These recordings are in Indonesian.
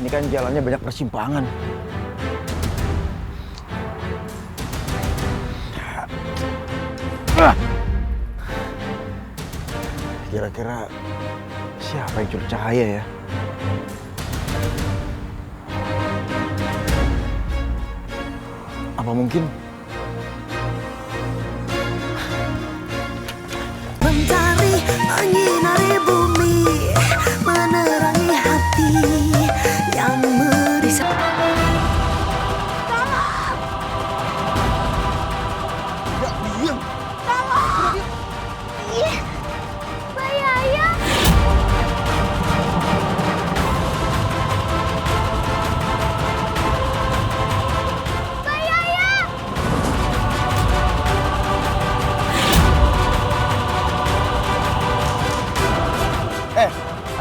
Ini kan jalannya banyak persimpangan. Kira-kira siapa yang curi cahaya ya? Apa mungkin mencari menyinari bumi, menerangi hati yang merisau. ya diam? Ih, bahaya.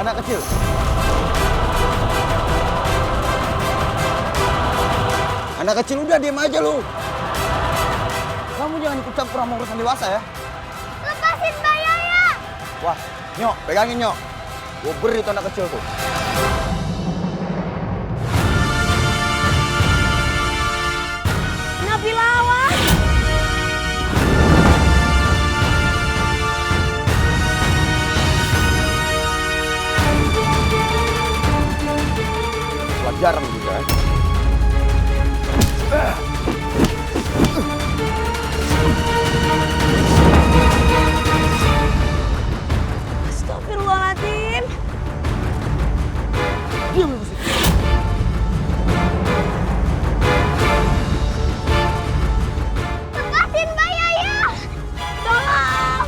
Anak kecil. Anak kecil udah diam aja lu. Kamu jangan ikut campur sama urusan dewasa ya. Lepasin Mbak Yaya. Wah, Nyok, pegangin Nyok. Gue beri itu anak kecil tuh. Nabila awas. Jarang juga. Astagfirullahaladzim. Diam lu sih. Lepasin Mbak Yaya. Tolong.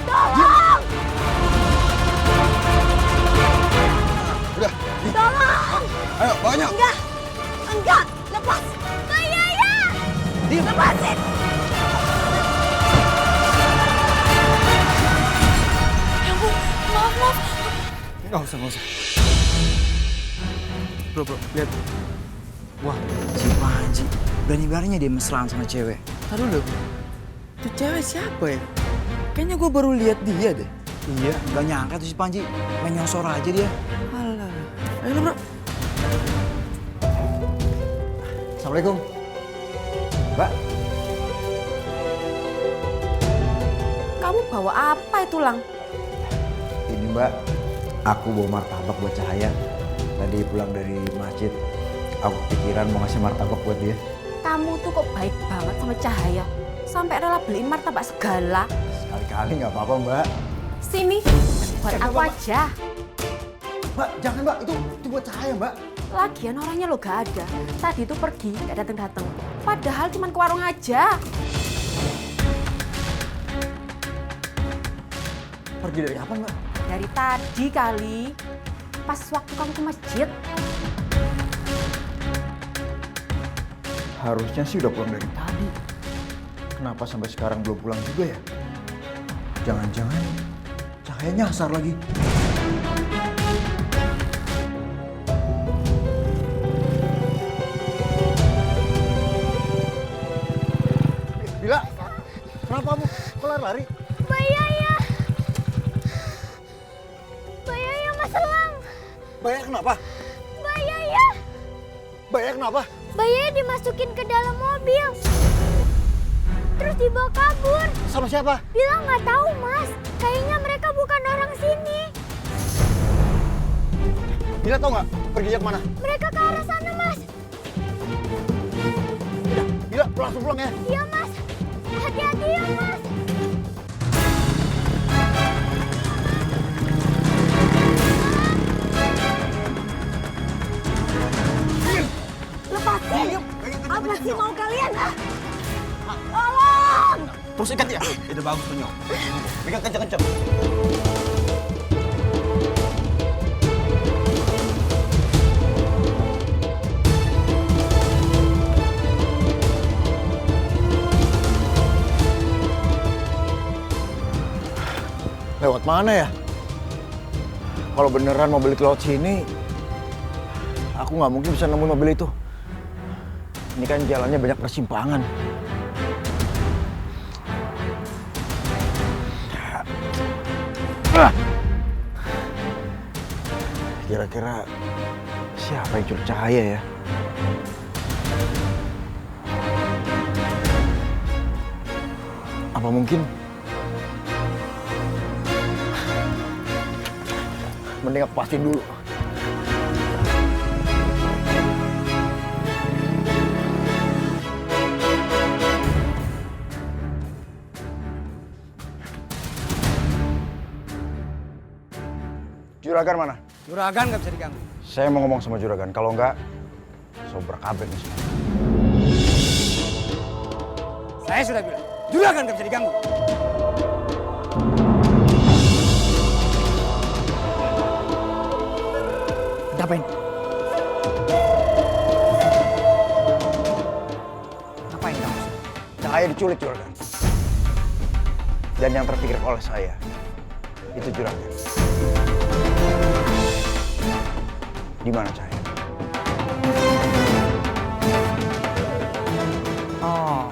Tolong. Udah. Tolong. Ayo, banyak. Enggak. Lepas. Mbak Yaya. Diam. Lepasin. Ya ampun, maaf. Nggak usah. Bro, lihat. Wah, si Panji. Berani-beraninya dia mesraan sama cewek. Taruh dulu, itu cewek siapa ya? Kayaknya gue baru lihat dia deh. Iya, nggak nyangka tuh si Panji. Main nyosor aja dia. Alah, ayo bro. Assalamualaikum. Mbak. Kamu bawa apa itu, Lang? Ini Mbak, aku bawa martabak buat Cahaya. Tadi pulang dari masjid, aku pikiran mau ngasih martabak buat dia. Kamu tuh kok baik banget sama Cahaya. Sampai rela beliin martabak segala. Sekali-kali nggak apa-apa Mbak. Sini, buat aku aja. Mbak, jangan Mbak, itu buat Cahaya Mbak. Lagian orangnya lo gak ada. Tadi itu pergi, gak datang-datang. Padahal cuma ke warung aja. Pergi dari kapan Mbak? Dari tadi kali. Pas waktu kamu ke masjid. Harusnya sih udah pulang dari tadi. Kenapa sampai sekarang belum pulang juga ya? Jangan-jangan Cahaya nyasar lagi. Bila, kenapa kamu kelar lari? Mbak Yaya. Mbak Yaya Mas Elang. Bayar kenapa? Mbak Yaya. Bayar kenapa? Mbak Yaya dimasukin ke dalam mobil. Terus dibawa kabur. Sama siapa? Bilang nggak tahu Mas. Kayaknya mereka bukan orang sini. Bila tahu nggak perginya kemana? Mereka ke arah sana Mas. Bila langsung pulang ya. Iya Mas. Hati-hati ya Mas. Lepasin. Apa sih mau kalian? Tolong. Terus ikat ya. Itu bagus tuh Nyok. Pegang kenceng-kenceng. Lewat mana ya? Kalau beneran mobil itu lewat sini, aku nggak mungkin bisa nemuin mobil itu. Ini kan jalannya banyak persimpangan. Kira-kira Siapa yang culik cahaya ya? Apa mungkin? Mending aku pastiin dulu. Juragan mana? Juragan nggak bisa diganggu. Saya mau ngomong sama Juragan. Kalau enggak, sobrak kabel nih semua. Saya sudah bilang, Juragan nggak bisa diganggu. Ngapain? Ngapain kamu? Cahaya diculik, Juragan. Dan yang terpikir oleh saya, itu Juragan. Di mana Cahaya? Oh,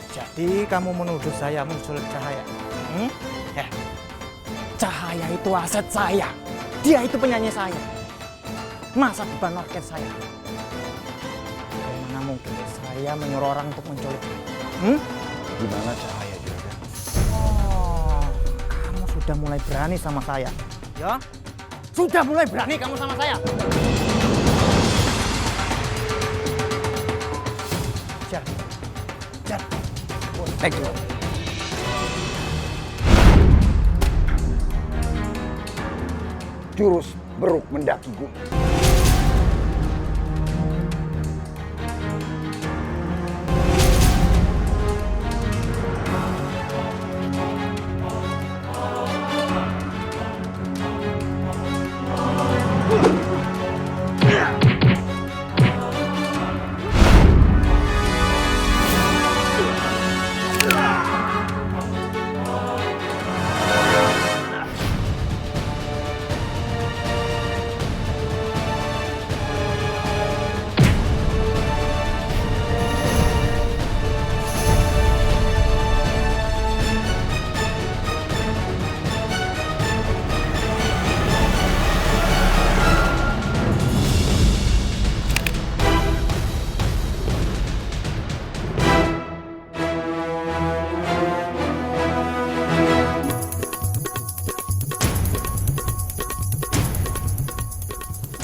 jadi kamu menuduh saya menculik Cahaya? Cahaya itu aset saya. Dia itu penyanyi saya. Masa beban orkes saya? Bagaimana mungkin saya menyuruh orang untuk menculik? Di mana Cahaya, Juragan? Oh, kamu sudah mulai berani sama saya, ya? Sudah mulai berani kamu sama saya? Jar, thank you. Jurus beruk mendaki gunung.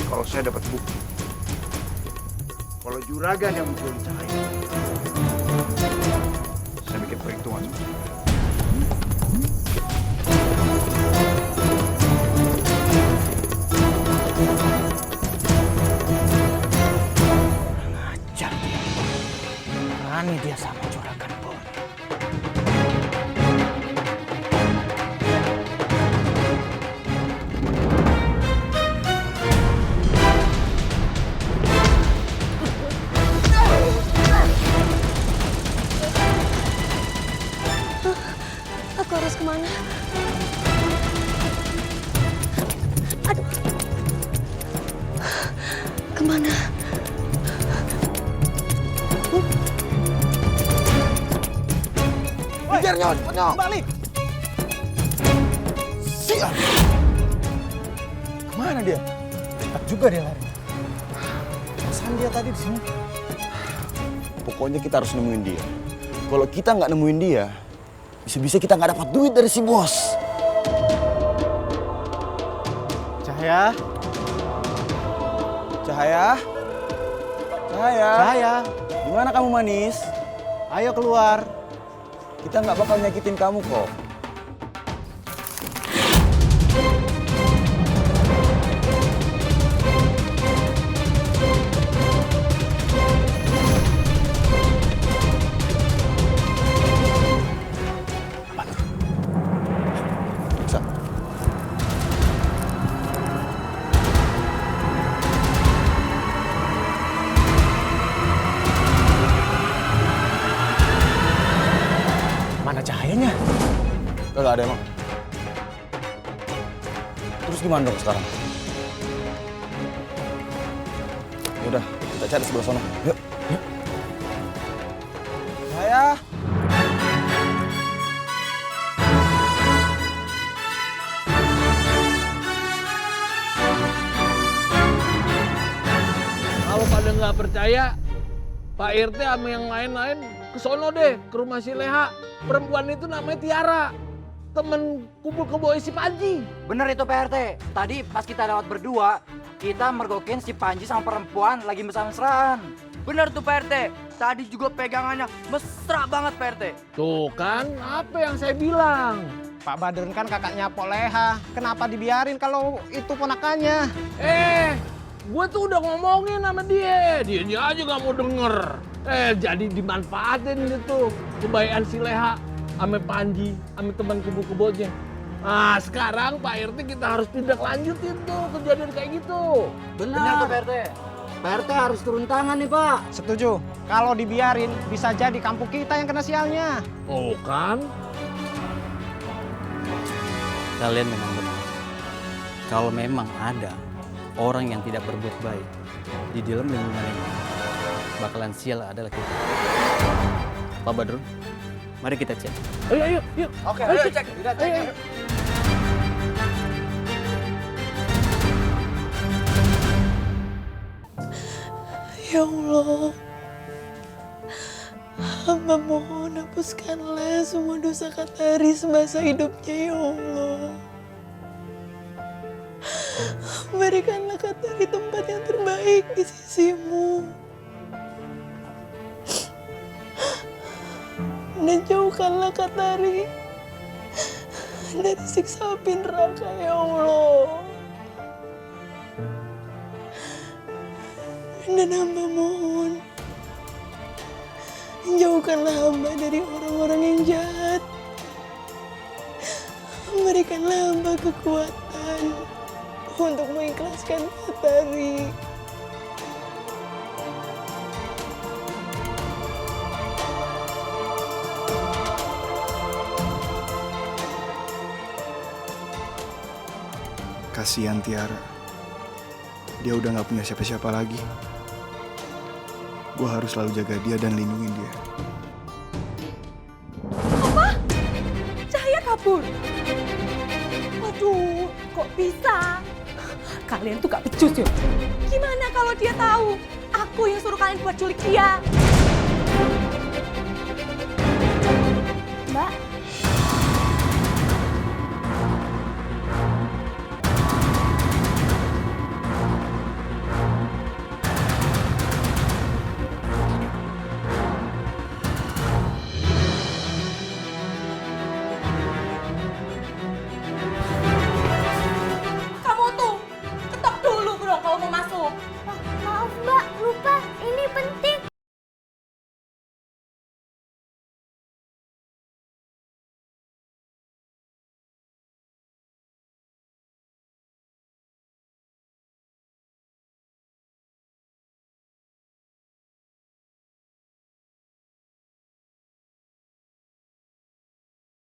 Kalau saya dapat bukti, kalau Juragan yang menculik Cahaya, saya bikin perhitungan. Ngajar dia. Berani dia sama Juragan Boy. Aku harus kemana? Aduh. Kemana? Kejar Nyon, Nyon. Balik. Siap. Kemana dia? Cepat juga dia lari. Perasaan dia tadi di sini. Pokoknya kita harus nemuin dia. Kalau kita nggak nemuin dia, bisa-bisa kita nggak dapat duit dari si bos. Cahaya. Cahaya, Cahaya, Cahaya. di mana kamu manis? Ayo keluar. Kita nggak bakal nyakitin kamu kok. Bisa. Mana cahayanya? Gak ada emang. Terus gimana dong sekarang? Yaudah, kita cari sebelah sana. Yuk. Cahaya. pada nggak percaya, Pak RT sama yang lain-lain ke sono deh, ke rumah si Leha. Perempuan itu namanya Tiara, temen kumpul kebo si Panji. Bener itu Pak RT. Tadi pas kita lewat berdua, kita mergokin si Panji sama perempuan lagi mesra-mesraan. Bener tuh Pak RT. Tadi juga pegangannya mesra banget Pak RT. Tuh kan, apa yang saya bilang? Pak Badrun kan kakaknya Pok Leha. Kenapa dibiarin kalau itu ponakannya? Gue tuh udah ngomongin sama dia. Dianya aja gak mau denger. Jadi dimanfaatin gitu kebaikan si Leha sama Panji, sama teman kebo-kebonya. Nah, sekarang Pak RT kita harus tindak lanjutin tuh kejadian kayak gitu. Bener tuh Pak RT. Pak RT harus turun tangan nih Pak. Setuju. Kalau dibiarin bisa jadi kampung kita yang kena sialnya. Oh kan? Kalian memang benar. Kalau memang ada orang yang tidak berbuat baik di dalam lingkungan ini, bakalan sial adalah kita. Pak Badrun, mari kita cek. Ayo, yuk. Oke, ayo cek. Kita cek. Ayo. Ya Allah, hamba mohon hapuskanlah semua dosa Katari semasa hidupnya ya Allah. Berikanlah Katari tempat yang terbaik di sisimu. Dan jauhkanlah Katari dari siksa api neraka ya Allah. Dan hamba mohon, jauhkanlah hamba dari orang-orang yang jahat. Berikanlah hamba kekuatan untuk mengikhlaskan Katari. Kasihan Tiara. Dia udah gak punya siapa-siapa lagi. Gue harus selalu jaga dia dan lindungin dia. Apa? Cahaya kabur? Waduh, kok bisa? Kalian tuh gak becus ya? Gimana kalau dia tahu aku yang suruh kalian buat culik dia?